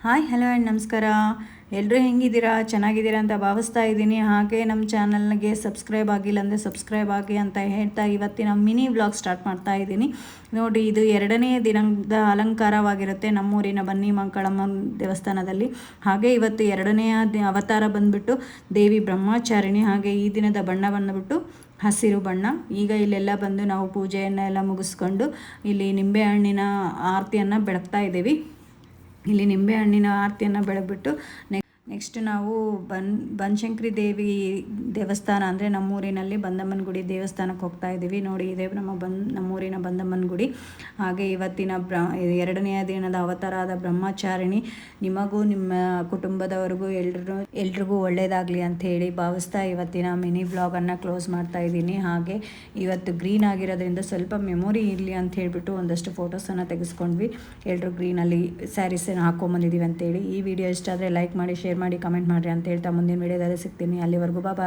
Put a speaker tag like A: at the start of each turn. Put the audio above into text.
A: Hi hello and ನಮಸ್ಕಾರ. ಎಲ್ಲರೂ ಹೆಂಗಿದ್ದೀರಾ? ಚೆನ್ನಾಗಿದ್ದೀರಾ ಅಂತ ಭಾವಿಸ್ತಾ ಇದ್ದೀನಿ. ಹಾಗೆ ನಮ್ಮ ಚಾನಲ್ಗೆ ಸಬ್ಸ್ಕ್ರೈಬ್ ಆಗಿಲ್ಲ ಅಂದರೆ ಸಬ್ಸ್ಕ್ರೈಬ್ ಆಗಿ ಅಂತ ಹೇಳ್ತಾ ಇವತ್ತಿನ ಮಿನಿ ವ್ಲಾಗ್ ಸ್ಟಾರ್ಟ್ ಮಾಡ್ತಾ ಇದ್ದೀನಿ. ನೋಡಿ, ಇದು 2ನೇ ದಿನದ ಅಲಂಕಾರವಾಗಿರುತ್ತೆ ನಮ್ಮೂರಿನ ಬನ್ನಿ ಮಂಕಳಮ್ಮ ದೇವಸ್ಥಾನದಲ್ಲಿ. ಹಾಗೆ ಇವತ್ತು 2ನೇ ಅವತಾರ ಬಂದುಬಿಟ್ಟು ದೇವಿ ಬ್ರಹ್ಮಚಾರಿಣಿ. ಹಾಗೆ ಈ ದಿನದ ಬಣ್ಣ ಬಂದುಬಿಟ್ಟು ಹಸಿರು ಬಣ್ಣ. ಈಗ ಇಲ್ಲೆಲ್ಲ ಬಂದು ನಾವು ಪೂಜೆಯನ್ನೆಲ್ಲ ಮುಗಿಸ್ಕೊಂಡು ಇಲ್ಲಿ ನಿಂಬೆಹಣ್ಣಿನ ಆರತಿಯನ್ನು ಬೆಳಗ್ತಾ ಇದ್ದೀವಿ. ಇಲ್ಲಿ ನಿಂಬೆಹಣ್ಣಿನ ಆರತಿಯನ್ನು ಬೆಳಗ್ಬಿಟ್ಟು ನೆಕ್ಸ್ಟ್ ನಾವು ಬನಶಂಕರಿ ದೇವಿ ದೇವಸ್ಥಾನ ಅಂದರೆ ನಮ್ಮೂರಿನಲ್ಲಿ ಬಂದಮ್ಮನ ಗುಡಿ ದೇವಸ್ಥಾನಕ್ಕೆ ಹೋಗ್ತಾ ಇದ್ದೀವಿ. ನೋಡಿ, ಇದೇ ನಮ್ಮೂರಿನ ಬಂದಮ್ಮನ ಗುಡಿ. ಹಾಗೆ ಇವತ್ತಿನ 2ನೇ ದಿನದ ಅವತಾರದ ಬ್ರಹ್ಮಚಾರಿಣಿ ನಿಮಗೂ ನಿಮ್ಮ ಕುಟುಂಬದವರಿಗೂ ಎಲ್ರಿಗೂ ಒಳ್ಳೆಯದಾಗಲಿ ಅಂತ ಹೇಳಿ ಭಾವಿಸ್ತಾ ಇವತ್ತಿನ ಮಿನಿ ಬ್ಲಾಗನ್ನು ಕ್ಲೋಸ್ ಮಾಡ್ತಾ ಇದ್ದೀನಿ. ಹಾಗೆ ಇವತ್ತು ಗ್ರೀನ್ ಆಗಿರೋದ್ರಿಂದ ಸ್ವಲ್ಪ ಮೆಮೊರಿ ಇರಲಿ ಅಂತ ಹೇಳಿಬಿಟ್ಟು ಒಂದಷ್ಟು ಫೋಟೋಸನ್ನು ತೆಗೆಸ್ಕೊಂಡ್ವಿ. ಎಲ್ಲರೂ ಗ್ರೀನಲ್ಲಿ ಸ್ಯಾರೀಸನ್ನು ಹಾಕ್ಕೊಂಬಂದಿದ್ದೀವಿ ಅಂತೇಳಿ. ಈ ವಿಡಿಯೋ ಇಷ್ಟ ಆದರೆ ಲೈಕ್ ಮಾಡಿ, ಶೇರ್ ಮಾಡಿ, ಕಮೆಂಟ್ ಮಾಡಿರಿ ಅಂತ ಹೇಳ್ತಾ ಮುಂದಿನ ವಿಡಿಯೋದಲ್ಲಿ ಸಿಗ್ತೀನಿ. ಅಲ್ಲಿವರೆಗೂ ಬಾಯ್.